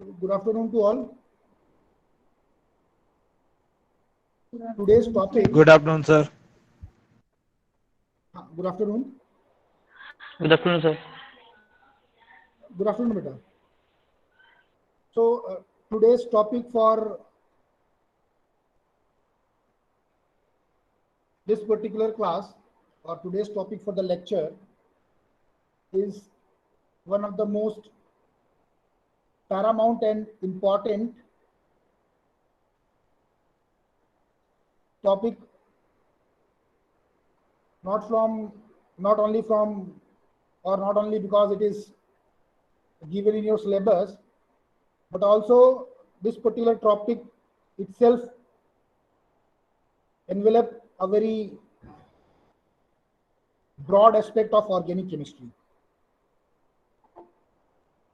Good afternoon to all. Today's topic. Good afternoon, sir. Good afternoon. Good afternoon, sir. Good afternoon, beta. So today's topic for this particular class, or today's topic for the lecture, is one of the most paramount and important topic, not only from or not only because it is given in your syllabus, but also this particular topic itself envelop a very broad aspect of organic chemistry.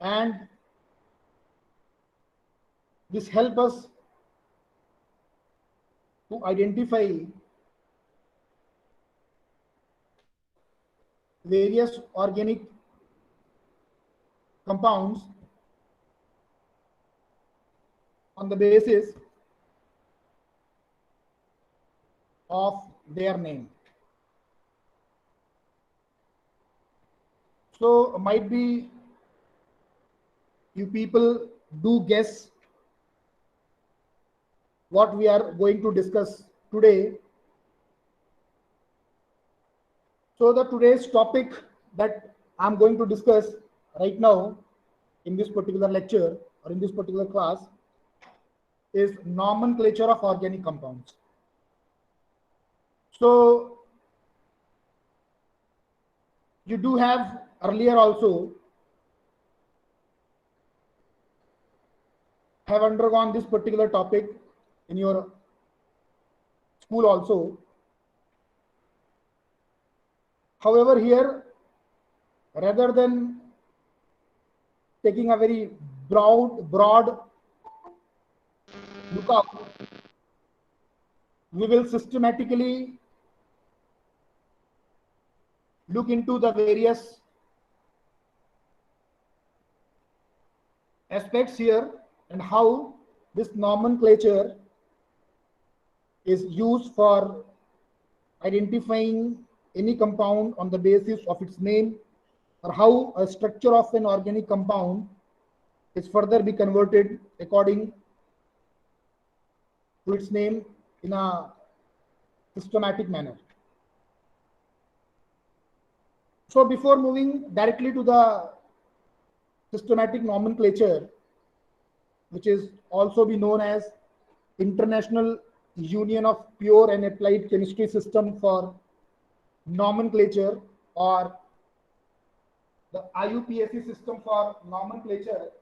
And this helps us to identify various organic compounds on the basis of their name. So might be you people do guess what we are going to discuss today. So the today's topic that I'm going to discuss right now in this particular lecture or in this particular class is nomenclature of organic compounds. So you do have earlier also have undergone this particular topic in your school also. However, here, rather than taking a very broad lookout, we will systematically look into the various aspects here and how this nomenclature is used for identifying any compound on the basis of its name, or how a structure of an organic compound is further be converted according to its name in a systematic manner. So before moving directly to the systematic nomenclature, which is also be known as International Union of Pure and Applied Chemistry System for Nomenclature, or the IUPAC system for nomenclature,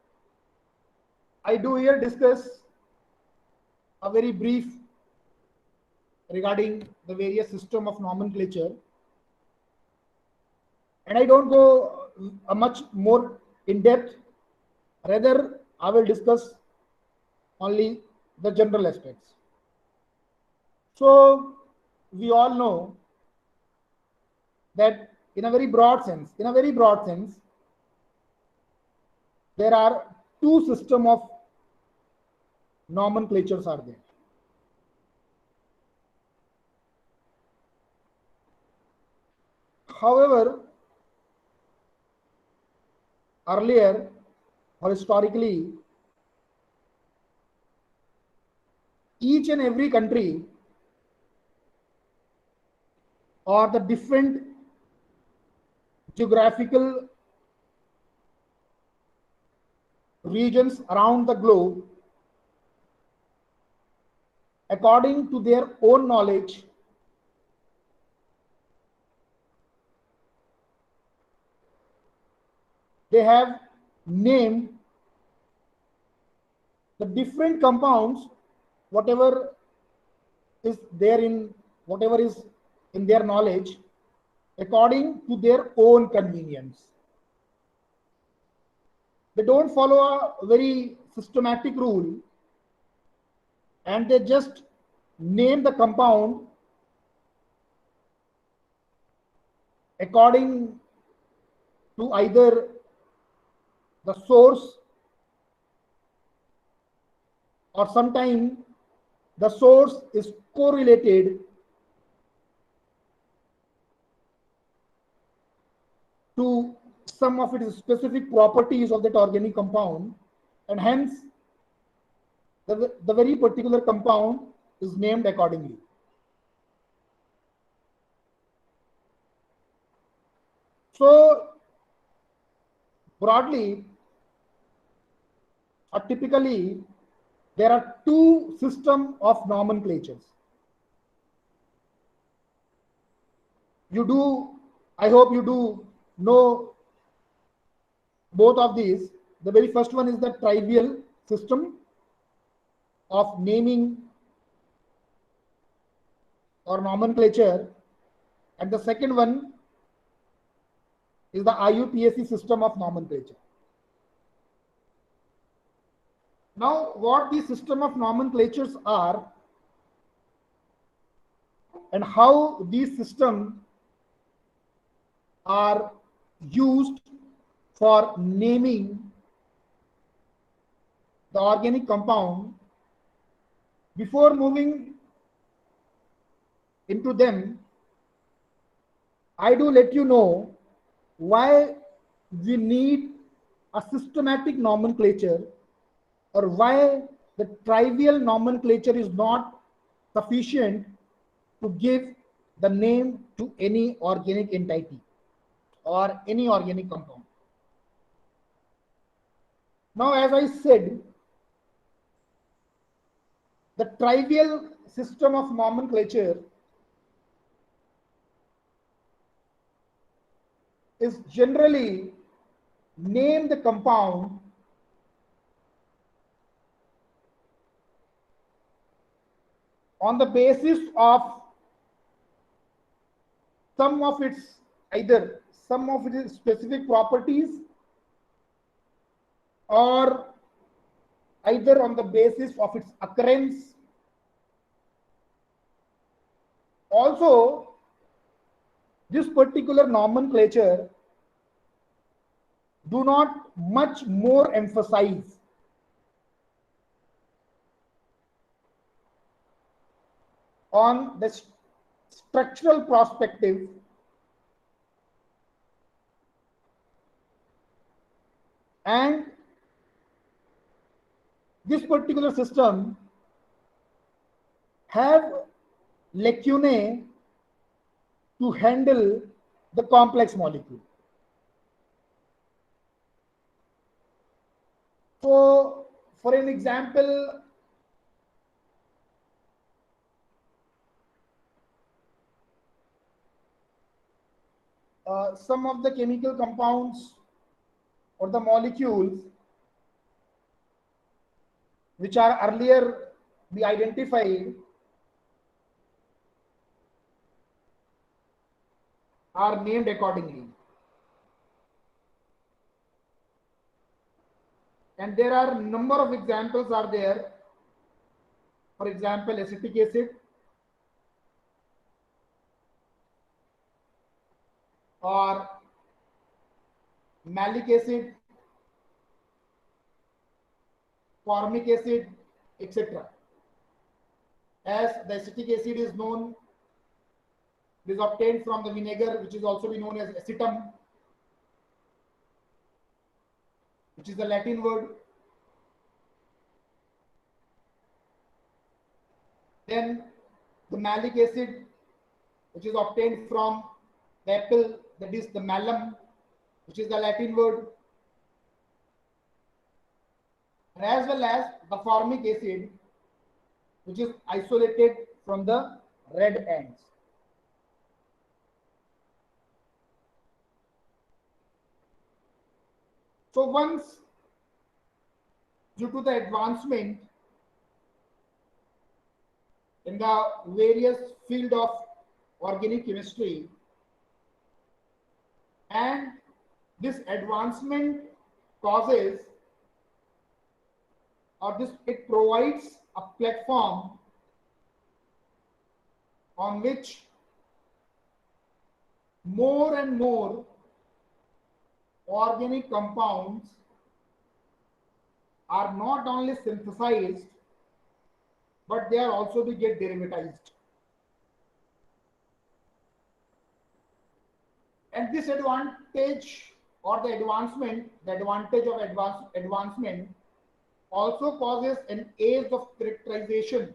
I do here discuss a very brief regarding the various system of nomenclature, and I don't go a much more in depth. Rather, I will discuss only the general aspects. So we all know that in a very broad sense, there are two systems of nomenclatures are there. However, earlier or historically, each and every country or the different geographical regions around the globe, according to their own knowledge, they have named the different compounds, whatever is there in whatever is in their knowledge, according to their own convenience. They don't follow a very systematic rule, and they just name the compound according to either the source or sometimes the source is correlated to some of its specific properties of that organic compound, and hence the very particular compound is named accordingly. So broadly or typically, there are two systems of nomenclatures. I hope you do know both of these. The very first one is the trivial system of naming or nomenclature, and the second one is the IUPAC system of nomenclature. Now, what the system of nomenclatures are and how these systems are used for naming the organic compound, before moving into them, I do let you know why we need a systematic nomenclature, or why the trivial nomenclature is not sufficient to give the name to any organic entity or any organic compound. Now, as I said, the trivial system of nomenclature is generally name the compound on the basis of some of its specific properties, or either on the basis of its occurrence. Also, this particular nomenclature do not much more emphasize on the structural perspective and this particular system have lacunae to handle the complex molecule. So, for an example, some of the chemical compounds or the molecules which are earlier be identified are named accordingly. And there are a number of examples are there. For example, acetic acid, or malic acid, formic acid, etc. As the acetic acid is known, it is obtained from the vinegar, which is also be known as acetum, which is the Latin word. Then the malic acid, which is obtained from the apple, that is the malum, which is the Latin word. And as well as the formic acid, which is isolated from the red ants. So once, due to the advancement in the various field of organic chemistry, and this advancement causes, or it provides a platform on which more and more organic compounds are not only synthesized but they are also be get derivatized. And this advantage or the advantage of advancement also causes an age of characterization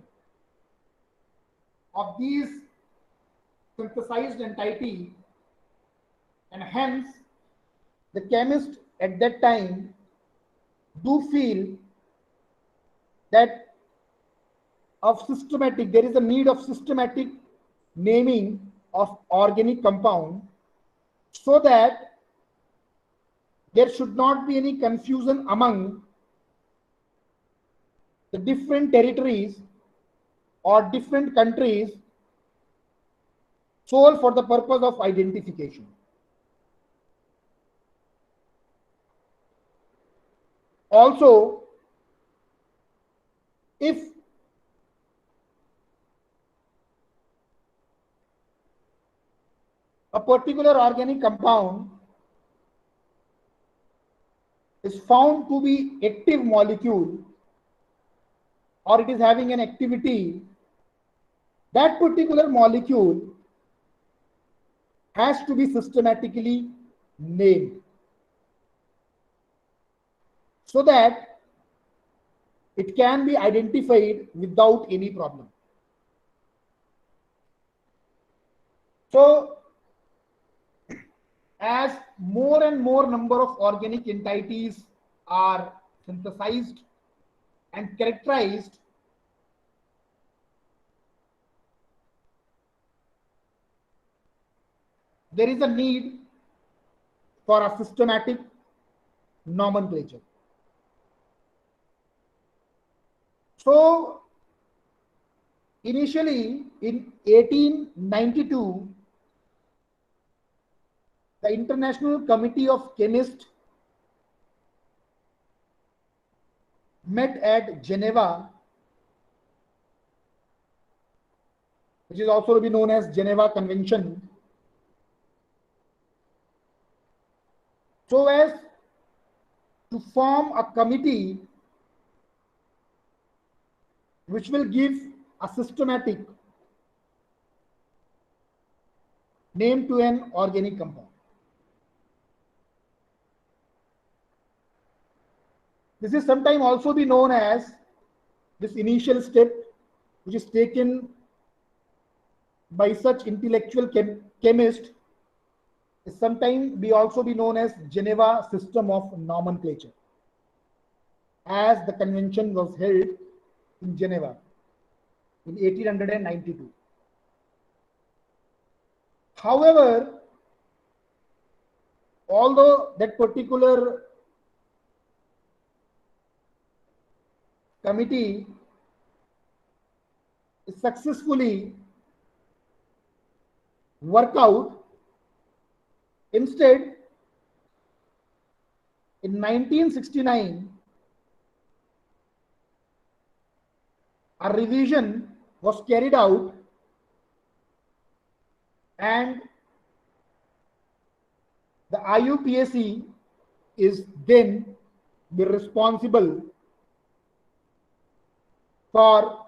of these synthesized entity, and hence the chemist at that time do feel that there is a need of systematic naming of organic compound, so that there should not be any confusion among the different territories or different countries solely for the purpose of identification. Also, if a particular organic compound is found to be active molecule or it is having an activity, that particular molecule has to be systematically named so that it can be identified without any problem. So, as more and more number of organic entities are synthesized and characterized, there is a need for a systematic nomenclature. So, initially in 1892, the International Committee of Chemists met at Geneva, which is also to be known as Geneva Convention, so as to form a committee which will give a systematic name to an organic compound. This is sometimes also be known as this initial step, which is taken by such intellectual chemist, is sometimes be also be known as Geneva System of Nomenclature, as the convention was held in Geneva in 1892. However, although that particular committee is successfully work out, instead in 1969 a revision was carried out, and the IUPAC is then be responsible for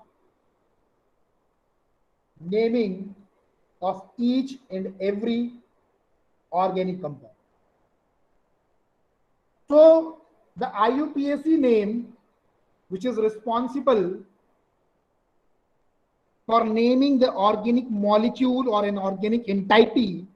naming of each and every organic compound. So the IUPAC name, which is responsible for naming the organic molecule or an organic entity,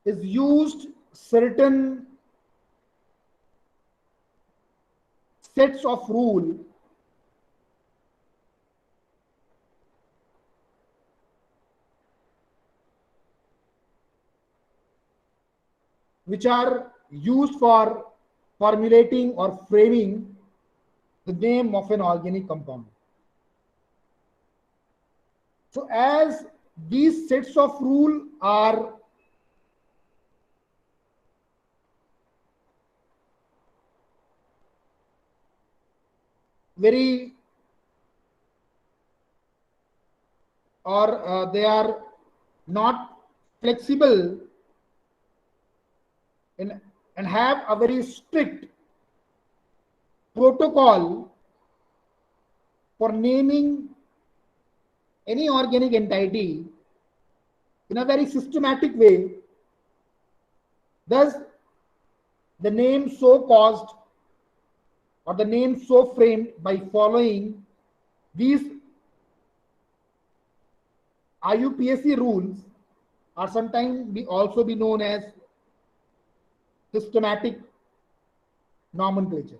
is used certain sets of rule which are used for formulating or framing the name of an organic compound. So as these sets of rule are very or they are not flexible and have a very strict protocol for naming any organic entity in a very systematic way. Thus, the name so caused or the name so framed by following these IUPAC rules are sometimes also be known as systematic nomenclature.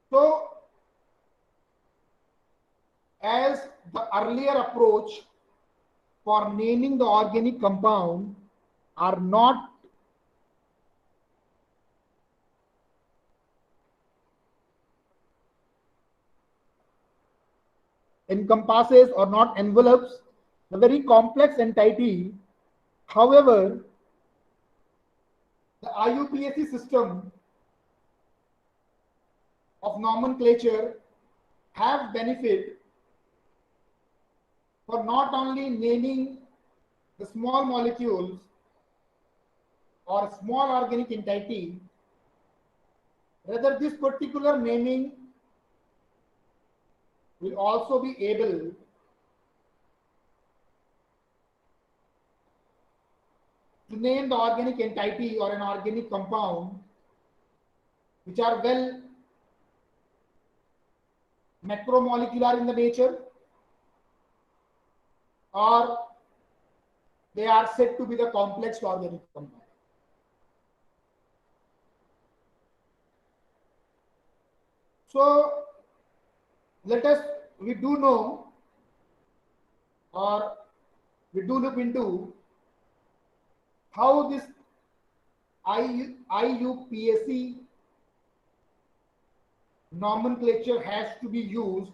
So, as the earlier approach for naming the organic compound are not encompasses or not envelopes the very complex entity. However, the IUPAC system of nomenclature have benefit for not only naming the small molecules or small organic entity, rather this particular naming will also be able to name the organic entity or an organic compound which are well macromolecular in the nature, or they are said to be the complex organic compound. So we do know, or we do look into how this IUPAC nomenclature has to be used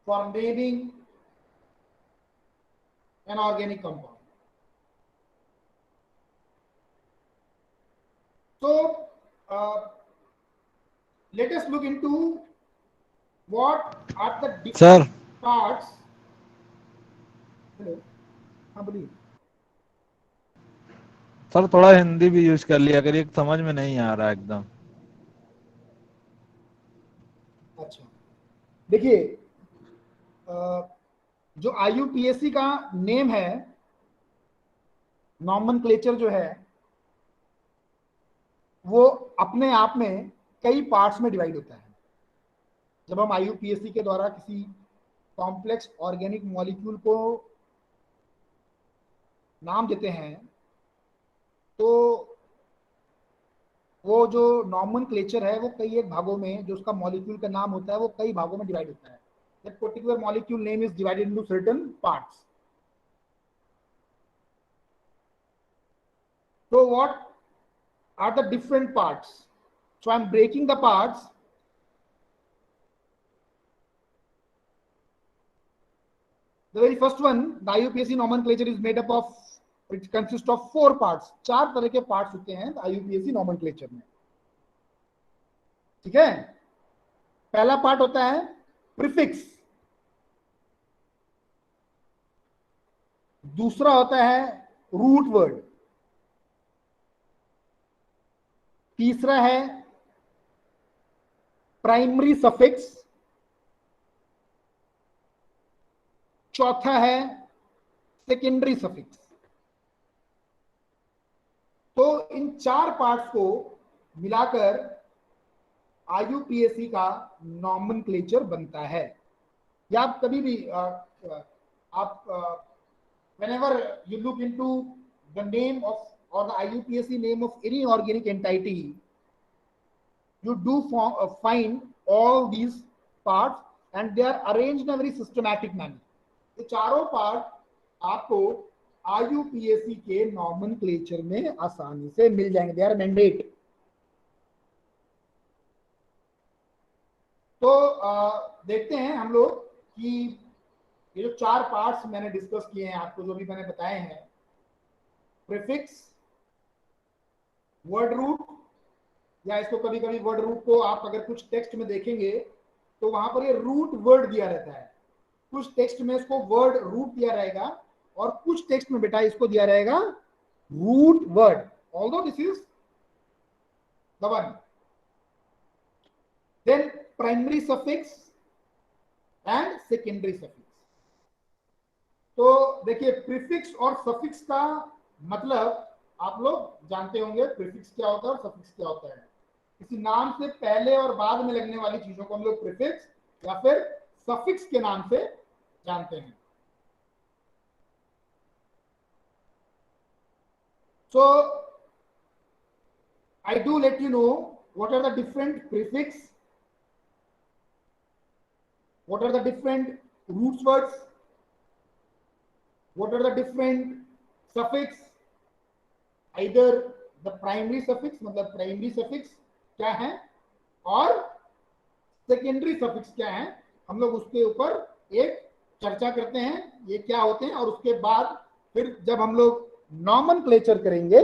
for naming an organic compound. So let us look into what are the different parts. Hello, हाँ बोलिए। Sir थोड़ा हिंदी भी use कर लिया करिए, समझ में नहीं आ रहा एकदम। अच्छा, देखिए जो IUPAC का नेम है, नॉमेनक्लेचर जो है, वो अपने आप में कई पार्ट्स में डिवाइड होता है। जब हम IUPAC के द्वारा किसी कॉम्प्लेक्स ऑर्गेनिक मॉलिक्यूल को नाम देते हैं, तो वो जो नॉमेनक्लेचर है वो कई एक भागों में, जो उसका मॉलिक्यूल का नाम होता है वो कई भागों में डिवाइड होता है। That particular molecule name is divided into certain parts. So what are the different parts? So I'm breaking the parts. The very first one, the IUPAC nomenclature is made up of, it consists of 4 parts. 4 तरह के parts होते हैं IUPAC nomenclature में, ठीक है। पहला part होता है प्रीफिक्स, दूसरा होता है रूट वर्ड, तीसरा है प्राइमरी सफिक्स, चौथा है सेकेंडरी सफिक्स। तो इन 4 पार्ट्स को मिलाकर IUPAC का नॉमेनक्लेचर बनता है। या आप कभी भी आप whenever you look into the name of or the IUPAC name of any organic entity, you do find all these parts and they are arranged in a very systematic manner. ये चारों part आपको IUPAC के nomenclature में आसानी से मिल जाएंगे, they are mandate. तो देखते हैं हम लोग कि ये जो 4 पार्ट्स मैंने डिस्कस किए हैं आपको, जो भी मैंने बताए हैं, प्रीफिक्स, वर्ड रूट, या इसको कभी कभी वर्ड रूट को आप अगर कुछ टेक्स्ट में देखेंगे तो वहां पर ये रूट वर्ड दिया रहता है। कुछ टेक्स्ट में इसको वर्ड रूट दिया रहेगा और कुछ टेक्स्ट में बेटा इसको दिया रहेगा root word. Although this is the one. Then primary suffix and secondary suffix. तो देखिए प्रीफिक्स और सफिक्स का मतलब आप लोग जानते होंगे। प्रीफिक्स क्या होता है और सफिक्स क्या होता है। किसी नाम से पहले और बाद में लगने वाली चीजों को हम लोग प्रीफिक्स या फिर सफिक्स के नाम से जानते हैं। So I do let you know what are the different prefix, what are the different roots words, what are the different suffix, either the primary suffix मतलब primary suffix क्या है और secondary suffix क्या है, हम लोग उसके ऊपर एक चर्चा करते हैं ये क्या होते हैं। और उसके बाद फिर जब हम लोग नॉमेनक्लेचर करेंगे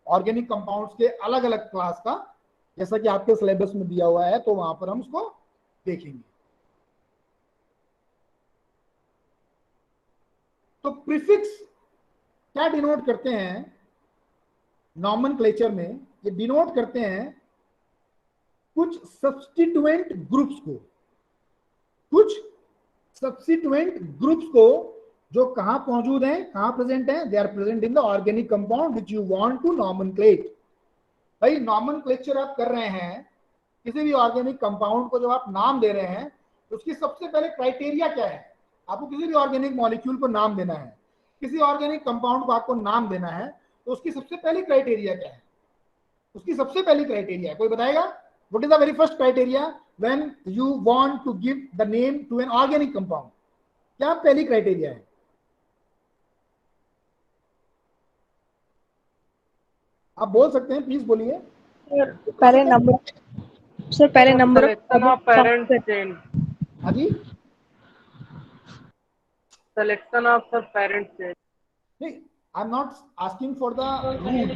ऑर्गेनिक कंपाउंड्स के अलग अलग क्लास का, जैसा कि आपके सिलेबस में दिया हुआ है, तो वहां पर हम उसको देखेंगे। तो प्रीफिक्स क्या डिनोट करते हैं नॉमेनक्लेचर में? ये डिनोट करते हैं कुछ सब्स्टिट्यूएंट ग्रुप्स को, कुछ सब्स्टिट्यूएंट ग्रुप्स को जो कहां मौजूद हैं, कहां प्रेजेंट हैं? They are present in the organic compound which you want to nomenclate. भाई नॉमेनक्लेचर आप कर रहे हैं किसी भी ऑर्गेनिक कंपाउंड को, जब आप नाम दे रहे हैं तो उसकी सबसे पहले क्राइटेरिया क्या है? आपको किसी भी ऑर्गेनिक मॉलिक्यूल को नाम देना है, किसी ऑर्गेनिक कंपाउंड को आपको नाम देना है, तो उसकी सबसे पहली क्राइटेरिया क्या है? उसकी सबसे पहली क्राइटेरिया कोई बताएगा? What is the very first criteria when you want to give the name to an organic compound? क्या पहली क्राइटेरिया है? आप बोल सकते हैं, प्लीज बोलिए। पहले नंबर सर, पहले number Selection of parent chain. हाँ जी, Selection of the parent chain. नहीं, I am not asking for the rule.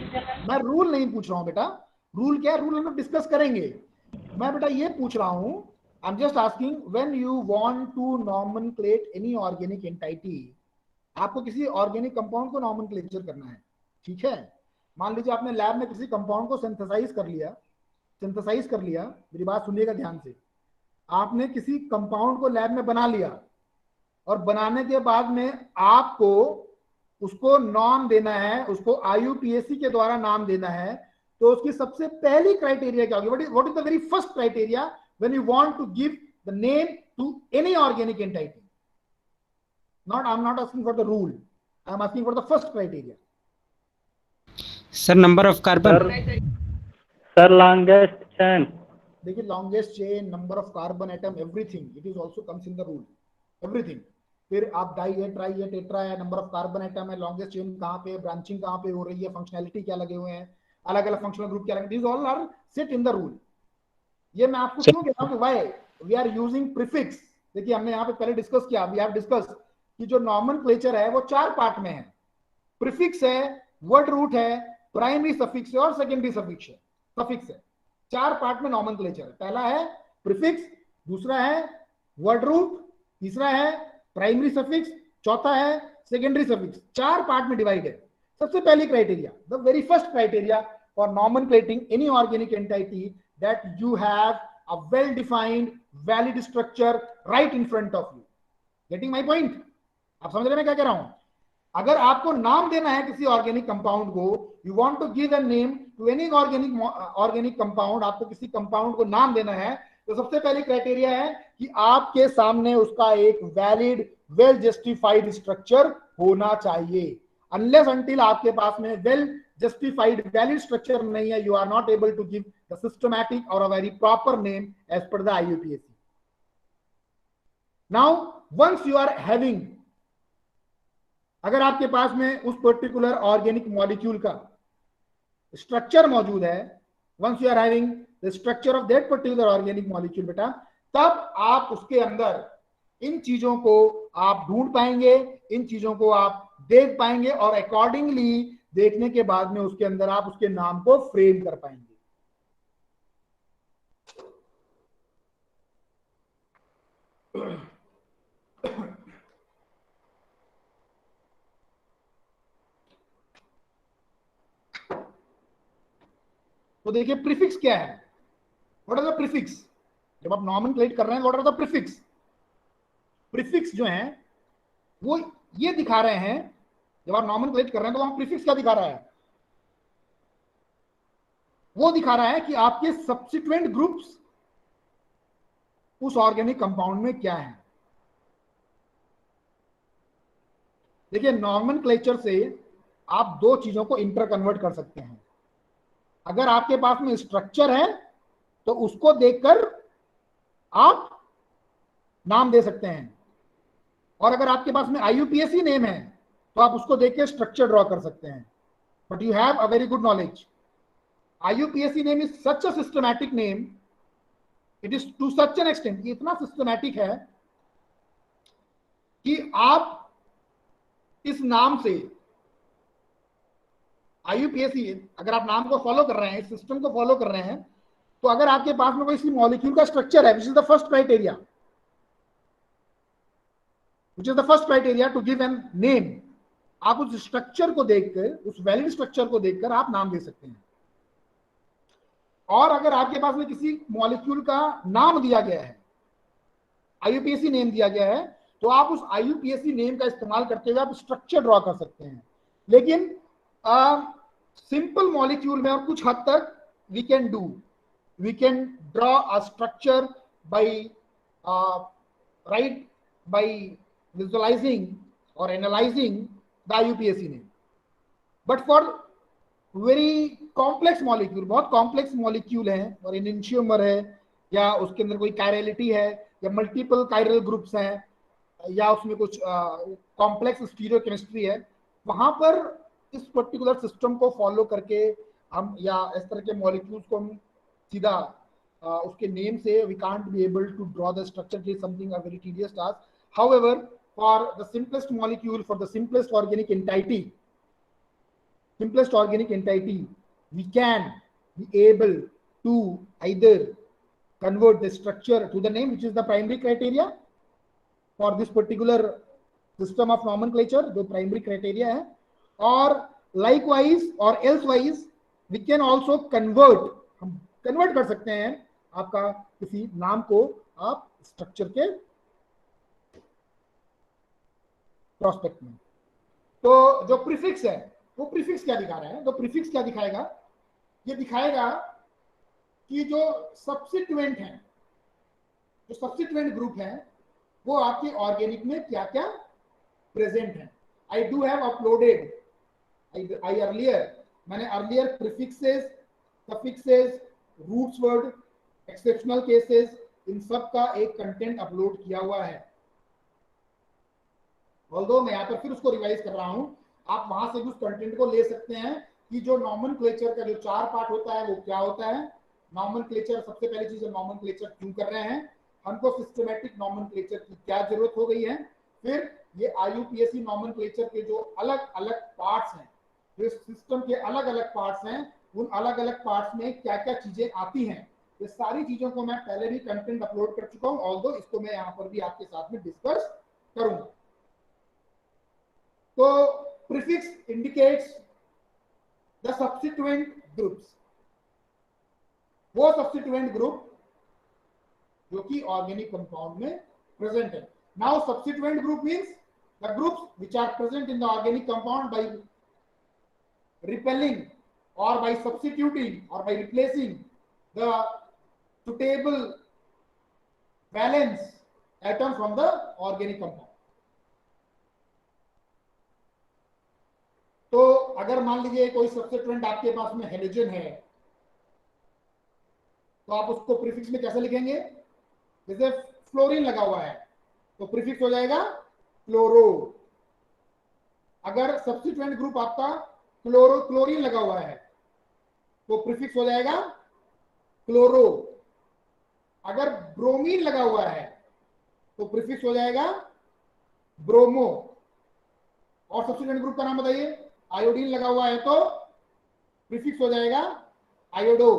मैं रूल नहीं पूछ रहा हूं बेटा। रूल क्या है? रूल हम लोग डिस्कस करेंगे। मैं बेटा ये पूछ रहा हूं, I am just asking when you want to nomenclate any organic entity, आपको किसी ऑर्गेनिक कंपाउंड को नॉमेनक्लेचर करना है, ठीक है? मान लीजिए आपने लैब में किसी कंपाउंड को सिंथेसाइज कर लिया, मेरी बात सुनिएगा ध्यान से। आपने किसी कंपाउंड को लैब में बना लिया और बनाने के बाद में आपको उसको नाम देना है, उसको IUPAC के द्वारा नाम देना है, तो उसकी सबसे पहली क्राइटेरिया क्या होगी? What is the very first criteria when you want to give the name to any organic entity? Not, I'm not asking for the rule. I'm asking for the first criteria. Sir, number of carbon. Sir, longest chain. देखिए longest chain, number of carbon atom, everything. It is also comes in the rule. Everything. फिर आप die है, try है, tetra है, number of carbon atom है, longest chain कहाँ पे, branching कहाँ पे हो रही है, फंक्शनैलिटी क्या लगे हुए हैं, अलग अलग फंक्शनल ग्रुप क्या लगे, these all are set in the rule. ये मैं आपको क्यों कह रहा हूँ कि why we are using prefix? देखिए हमने यहाँ पे पहले डिस्कस किया, we have discussed कि जो नॉमेनक्लेचर है वो 4 पार्ट में है। प्रीफिक्स है, वर्ड रूट है, प्राइमरी सफिक्स है और सेकेंडरी सफिक्स है। 4 पार्ट में नॉमेनक्लेचर है। पहला है प्रीफिक्स, दूसरा है वर्ड रूट, तीसरा है प्राइमरी सफिक्स, चौथा है सेकेंडरी सफिक्स। 4 पार्ट में डिवाइड है। सबसे पहली criteria, the very first criteria for nomenclating any organic entity, that you have a well defined valid structure right in front of you. Getting my point? आप समझ रहे हैं मैं क्या कह रहा हूं? अगर आपको नाम देना है किसी ऑर्गेनिक कंपाउंड को, you want to give a name to any organic compound, आपको किसी कंपाउंड को नाम देना है, तो सबसे पहली क्राइटेरिया है कि आपके सामने उसका एक वैलिड वेल जस्टिफाइड स्ट्रक्चर होना चाहिए। अनलेस अंटिल आपके पास में वेल जस्टिफाइड वैलिड स्ट्रक्चर नहीं है, you are not able to give the systematic और a very proper name as per the IUPAC. Now once you are having, अगर आपके पास में उस पर्टिकुलर ऑर्गेनिक मॉलिक्यूल का स्ट्रक्चर मौजूद है, once you are having the structure of that particular organic molecule बेटा, तब आप उसके अंदर इन चीजों को आप ढूंढ पाएंगे, इन चीजों को आप देख पाएंगे और अकॉर्डिंगली देखने के बाद में उसके अंदर आप उसके नाम को फ्रेम कर पाएंगे। तो देखिए प्रीफिक्स क्या है, व्हाट आर द प्रीफिक्स। जब आप नॉमेनक्लेट कर रहे हैं, what are the prefix. Prefix जो है वो ये दिखा रहे हैं, जब आप नॉमेनक्लेट कर रहे हैं तो वहां प्रीफिक्स क्या दिखा रहा है, वो दिखा रहा है कि आपके सब्सिक्वेंट ग्रुप्स उस ऑर्गेनिक कंपाउंड में क्या है। देखिए नॉमेनक्लेचर से आप दो चीजों को इंटर कन्वर्ट कर सकते हैं। अगर आपके पास में स्ट्रक्चर है तो उसको देखकर आप नाम दे सकते हैं, और अगर आपके पास में IUPAC नेम है तो आप उसको देख के स्ट्रक्चर ड्रॉ कर सकते हैं। But you have a very good knowledge, IUPAC name is such a systematic name, it is to such an extent, ये इतना सिस्टमैटिक है कि आप इस नाम से IUPAC, अगर आप नाम को फॉलो कर रहे हैं, इस सिस्टम को फॉलो कर रहे हैं, तो अगर आपके पास में कोई मॉलिक्यूल का स्ट्रक्चर है, which is the first criteria, which is the first criteria to give an name, आप उस स्ट्रक्चर को देखकर, उस वैलिड स्ट्रक्चर को देखकर आप नाम दे सकते हैं। और अगर आपके पास में किसी मॉलिक्यूल का नाम दिया गया है, IUPAC नेम दिया गया है, तो आप उस IUPAC नेम का इस्तेमाल करते हुए आप स्ट्रक्चर ड्रॉ कर सकते हैं। लेकिन सिंपल मॉलिक्यूल में और कुछ हद तक we can draw a structure by visualising और analysing the IUPAC name. But for very complex molecule, बहुत कॉम्प्लेक्स मॉलिक्यूल है और एनेंशियोमर है, या उसके अंदर कोई कायरलिटी है, या मल्टीपल कायरल ग्रुप्स हैं, या उसमें कुछ कॉम्प्लेक्स स्टीरियोकेमिस्ट्री है, वहां पर इस पर्टिकुलर सिस्टम को फॉलो करके हम, या इस तरह के मॉलिक्यूल्स को हम सीधा उसके नेम से, we can't be able to draw the structure, is something a very tedious task. However, for the simplest molecule, for the simplest organic entity, we can be able to either convert the structure to the name, which is the primary criteria for this particular system of nomenclature, जो primary criteria है, और likewise or elsewise we can also convert, हम convert कर सकते हैं आपका किसी नाम को आप structure के prospect में। तो जो prefix है वो प्रीफिक्स क्या दिखा रहा है, तो प्रीफिक्स क्या दिखाएगा, ये दिखाएगा कि जो सब्सिट्यूएंट है, जो सब्सिट्यूएंट ग्रुप है, वो आपके ऑर्गेनिक में क्या क्या प्रेजेंट है। आई डू हैव अपलोडेड, मैंने earlier prefixes, suffixes, roots word, exceptional cases, इन सब का एक कंटेंट अपलोड किया हुआ है। ऑल्दो मैं यहाँ पर फिर उसको रिवाइज कर रहा हूँ, आप वहां से उस कंटेंट को ले सकते हैं कि जो नॉमेनक्लेचर का जो 4 पार्ट होता है वो क्या होता है। नॉमेनक्लेचर, सबसे पहली चीज, नॉमेनक्लेचर क्यों कर रहे हैं, हमको सिस्टमैटिक नॉमेनक्लेचर की क्या जरूरत हो गई है, फिर ये IUPAC नॉमेनक्लेचर के जो अलग अलग पार्ट्स हैं, जो सिस्टम के अलग अलग पार्ट्स हैं, उन अलग अलग पार्ट्स में क्या क्या चीजें आती हैं, ये सारी चीजों को मैं पहले भी कंटेंट अपलोड कर चुका हूं, ऑल्दो इसको मैं यहाँ पर भी आपके साथ में डिस्कस करूंगा। तो prefix indicates the subsequent groups, वो subsequent group जो कि organic compound में present है। Now subsequent group means the groups which are present in the organic compound by repelling or by substituting or by replacing the suitable valence atom from the organic compound। तो अगर मान लीजिए कोई substituent आपके पास में halogen है, तो आप उसको प्रीफिक्स में कैसे लिखेंगे, जैसे फ्लोरीन लगा हुआ है तो प्रीफिक्स हो जाएगा क्लोरो। अगर सब्स्टिट्यूएंट ग्रुप आपका क्लोरीन लगा हुआ है तो प्रीफिक्स हो जाएगा क्लोरो। अगर ब्रोमीन लगा हुआ है तो प्रीफिक्स हो जाएगा ब्रोमो। और सब्स्टिट्यूएंट ग्रुप का नाम बताइए, आयोडीन लगा हुआ है तो प्रीफिक्स हो जाएगा आयोडो।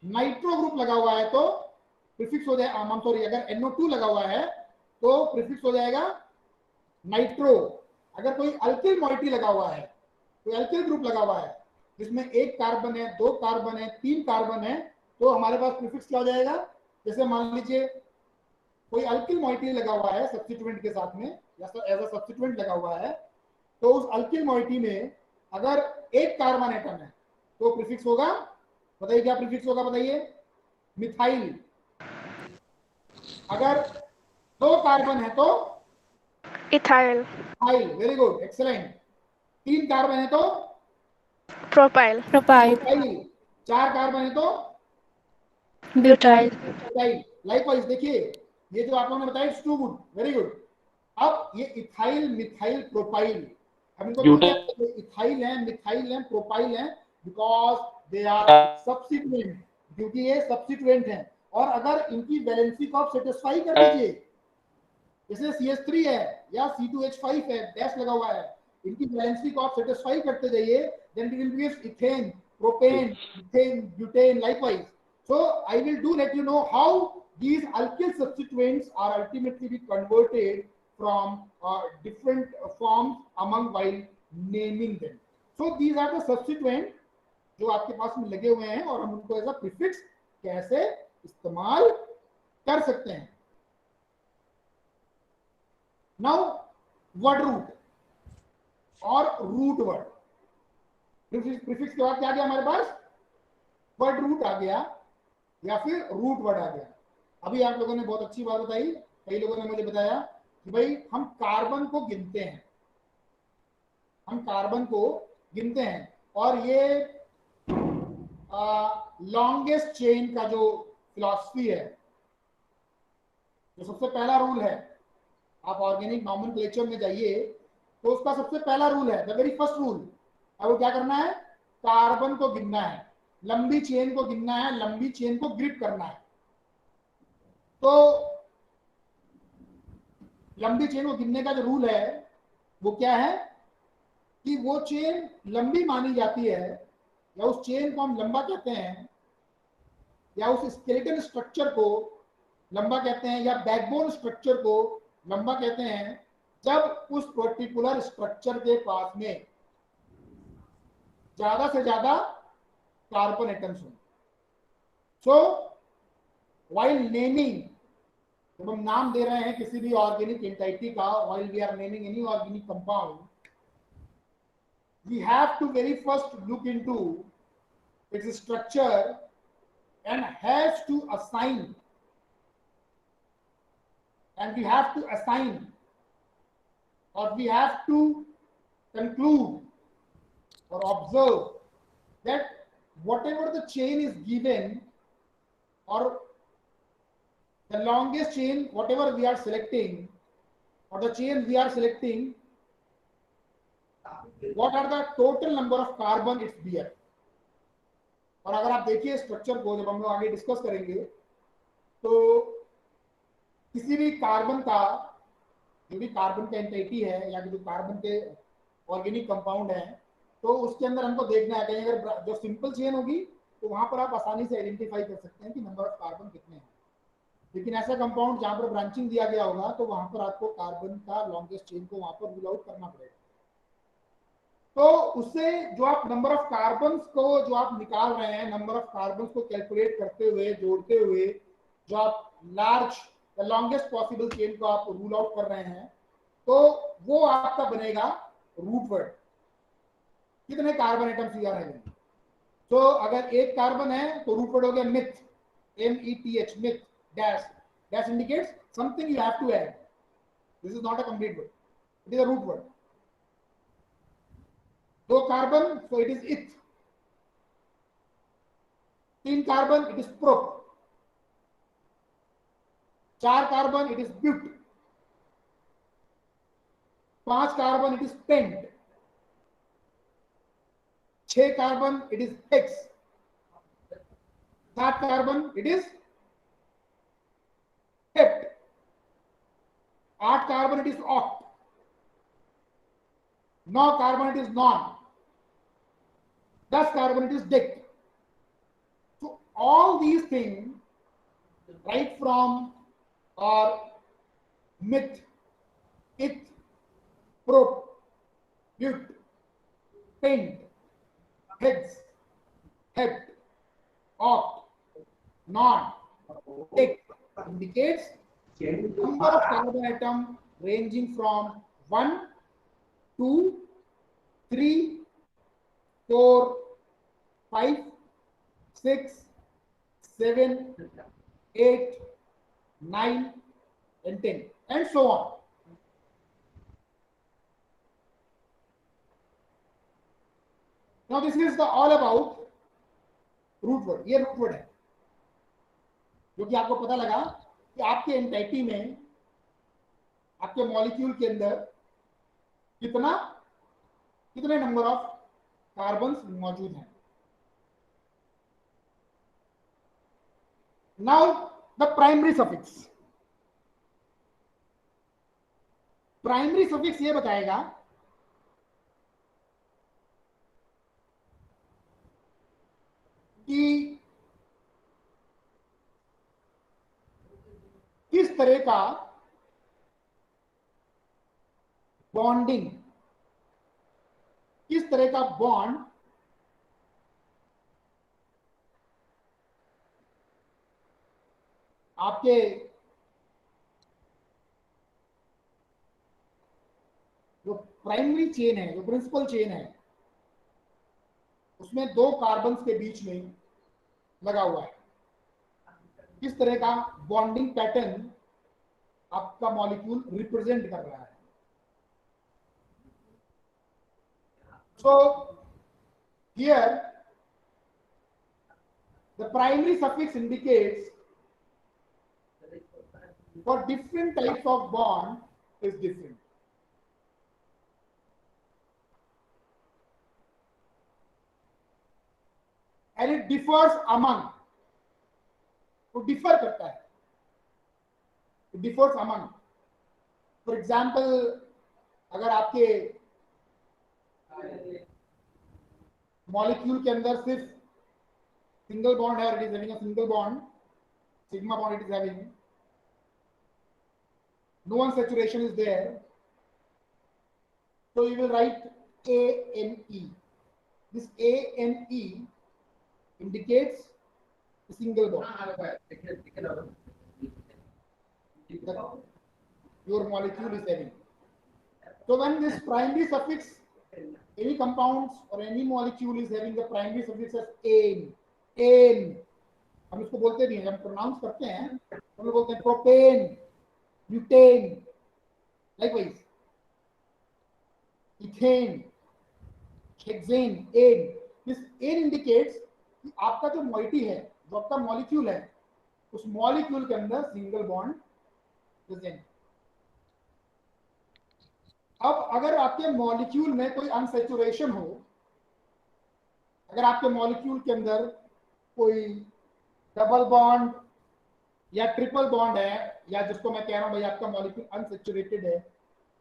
नाइट्रो ग्रुप लगा हुआ है तो प्रीफिक्स हो जाए, सॉरी, अगर NO2 लगा हुआ है तो प्रीफिक्स हो जाएगा नाइट्रो। अगर कोई अल्किल मॉइटी लगा हुआ है, कोई अल्किल ग्रुप लगा हुआ है जिसमें 1 कार्बन है, 2 कार्बन है, 3 कार्बन है, तो हमारे पास प्रीफिक्स क्या हो जाएगा? जैसे मान लीजिए कोई अल्किल मॉइटी लगा हुआ है सब्स्टिट्यूएंट के साथ में, या एज अ सब्स्टिट्यूएंट लगा हुआ है, तो उस अल्किल मॉइटी में अगर 1 कार्बन एटम है तो प्रीफिक्स होगा, बताइए क्या प्रीफिक्स होगा, बताइए? मिथाइल। अगर 2 कार्बन है तो ethyl, methyl. Very good, excellent. 3 carbon है तो propyl, प्रोपाइल। 4 कार्बन है तो butyl, ब्यूटाइल। लाइकवाइज देखिए, ये जो आप लोगों ने बताया, it's too good, very good. अब ये इथाइल, मिथाइल, प्रोपाइल, अब इनको बोलते हैं इथाइल है, मिथाइल है, प्रोपाइल है, बिकॉज दे आर सब्स्टिट्यूएंट, क्योंकि ये सब्स्टिट्यूएंट है। और अगर इनकी वैलेंसी को आप सेटिस्फाई कर दीजिए, जैसे CH3 है या C2H5 है, डैश लगा हुआ है, इनकी वैलेंसी को आप सेटिस्फाई करते जाइए, then it will be ethane, propane, methane, butane, likewise. So I will do let you know how these alkyl substituents are ultimately be converted from different forms among while naming them. So these are the substituents जो आपके पास में लगे हुए हैं और हम उनको एज अ प्रीफिक्स कैसे इस्तेमाल कर सकते हैं। नाउ वर्ड रूट और रूट वर्ड, प्रीफिक्स के बाद क्या आ गया हमारे पास? वर्ड रूट आ गया या फिर रूट वर्ड आ गया। अभी आप लोगों ने बहुत अच्छी बात बताई, कई लोगों ने मुझे बताया कि भाई हम कार्बन को गिनते हैं, हम कार्बन को गिनते हैं, और ये लॉन्गेस्ट चेन का जो फिलॉसफी है, जो सबसे पहला रूल है, आप ऑर्गेनिक नॉमेनक्लेचर में जाइए तो उसका सबसे पहला रूल है, द वेरी फर्स्ट रूल, अब क्या करना है? कार्बन को गिनना है, लंबी चेन को गिनना है, लंबी चेन को ग्रिप करना है। तो लंबी चेन को गिनने का जो रूल है वो क्या है कि वो चेन लंबी मानी जाती है, या उस चेन को हम लंबा कहते हैं, या उस स्केलेटन स्ट्रक्चर को लंबा कहते हैं, या बैकबोन स्ट्रक्चर को लंबा कहते हैं, जब उस पर्टिकुलर स्ट्रक्चर के पास में ज्यादा से ज्यादा कार्बन एटम्स हों। सो व्हाइल नेमिंग, जब हम नाम दे रहे हैं किसी भी ऑर्गेनिक एंटिटी का, while we are naming any organic compound, we have to very first look into its structure and has to assign, and we have to assign, or we have to conclude or observe that whatever the chain is given, or the longest chain whatever we are selecting, or the chain we are selecting, what are the total number of carbon it's bear। और अगर आप देखिए structure को, जब हम लोग आगे discuss करेंगे, तो किसी भी कार्बन का, जो भी कार्बन का एंटिटी है या जो कार्बन के ऑर्गेनिक कंपाउंड है, तो उसके अंदर हमको देखना है, कहीं अगर जो सिंपल चेन होगी तो वहां पर आप आसानी से आइडेंटिफाई कर सकते हैं कि नंबर ऑफ कार्बन कितने हैं। लेकिन ऐसा कंपाउंड जहां पर ब्रांचिंग दिया गया होगा, तो वहां पर आपको कार्बन का लॉन्गेस्ट चेन को वहां पर रूल आउट करना पड़ेगा। तो उससे जो आप नंबर ऑफ कार्बन्स को जो आप निकाल रहे हैं, नंबर ऑफ कार्बन्स को कैलकुलेट करते हुए, जोड़ते हुए, जो आप लार्ज या लॉन्गेस्ट पॉसिबल चेन को आप रूल आउट कर रहे हैं, तो वो आपका बनेगा रूट वर्ड। कितने कार्बन एटम्स यहाँ रहेंगे? तो अगर 1 कार्बन है तो रूट वर्ड हो गया meth, METH, meth, dash, dash indicates something you have to add, this is not a complete word, it is a root word. 2 carbon, so it is eth. 3 carbon, it is prop. 4 carbon, it is but. 5 carbon, it is pent. 6 carbon, it is hex. 7 carbon, it is hept. 8 carbon, it is oct. 9 carbon, it is non. 10 carbon, it is dict. So all these things right from or myth, it, prot, but, pent, heads, head, ought, not, tick indicates number of carbon atom ranging from 1, 2, 3, 4, 5, 6, 7, 8, 9, and 10, and so on. Now this is the all about root word. ये root word है जो कि आपको पता लगा कि आपके entity में, आपके मॉलिक्यूल के अंदर कितने नंबर ऑफ कार्बन्स मौजूद हैं. Now the primary suffix. Primary suffix ये बताएगा कि किस तरह का बॉन्डिंग, किस तरह का बॉन्ड आपके जो प्राइमरी चेन है, जो प्रिंसिपल चेन है, उसमें दो कार्बन्स के बीच में लगा हुआ है. किस तरह का बॉन्डिंग पैटर्न आपका मॉलिक्यूल रिप्रेजेंट कर रहा है. So here the primary suffix indicates for different types of bond is different. And it differs among, तो डिफर करता है, it differs among. For example, अगर आपके मॉलिक्यूल के अंदर सिर्फ सिंगल बॉन्ड है, it is having a single bond, sigma bond it is having, no one saturation is there, so you will write ANE. This ANE indicates a single bond your molecule is having. So when this primary suffix, any compounds or any molecule is having the primary suffix as ane, हम इसको बोलते नहीं है, जब pronounce करते हैं हम लोग बोलते हैं propane, butane, likewise ethane, hexane, ane. This ane indicates कि आपका जो मॉइटी है, जो आपका मॉलिक्यूल है, उस मॉलिक्यूल के अंदर सिंगल बॉन्ड प्रेजेंट. अब अगर आपके मॉलिक्यूल में कोई अनसैचुरेशन हो, अगर आपके मॉलिक्यूल के अंदर कोई डबल बॉन्ड या ट्रिपल बॉन्ड है, या जिसको मैं कह रहा हूं भाई आपका मॉलिक्यूल अनसैचुरेटेड है,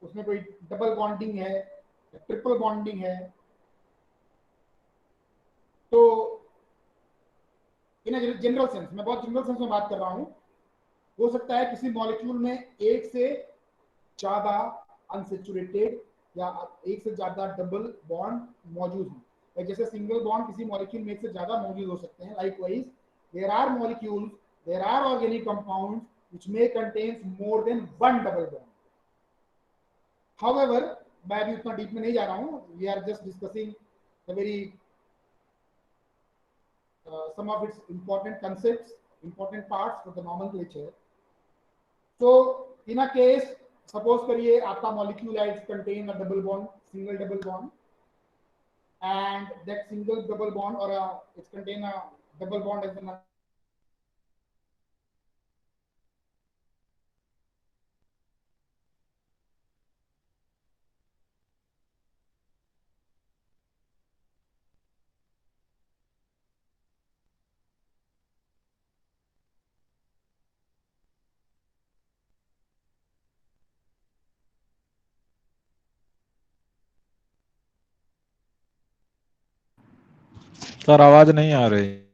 उसमें कोई डबल बॉन्डिंग है या ट्रिपल बॉन्डिंग है, तो इन जनरल सेंस, मैं बहुत जनरल सेंस में बात कर रहा हूं, हो सकता है किसी मॉलिक्यूल में एक से ज्यादा अनसैचुरेटेड या एक से ज्यादा डबल बॉन्ड मौजूद हो. जैसे सिंगल बॉन्ड किसी मॉलिक्यूल में एक से ज्यादा मौजूद हो सकते हैं. Likewise there are molecules, there are organic compounds which may contains more than one double bond. However, मैं अभी उतना डीप में नहीं जा रहा हूं, we are just discussing the very some of its important concepts, important parts of the nomenclature. So in a case, suppose करिए आपका molecule is contain a double bond, single double bond, and that single double bond or it's contain a double bond as an sir आवाज नहीं आ रही.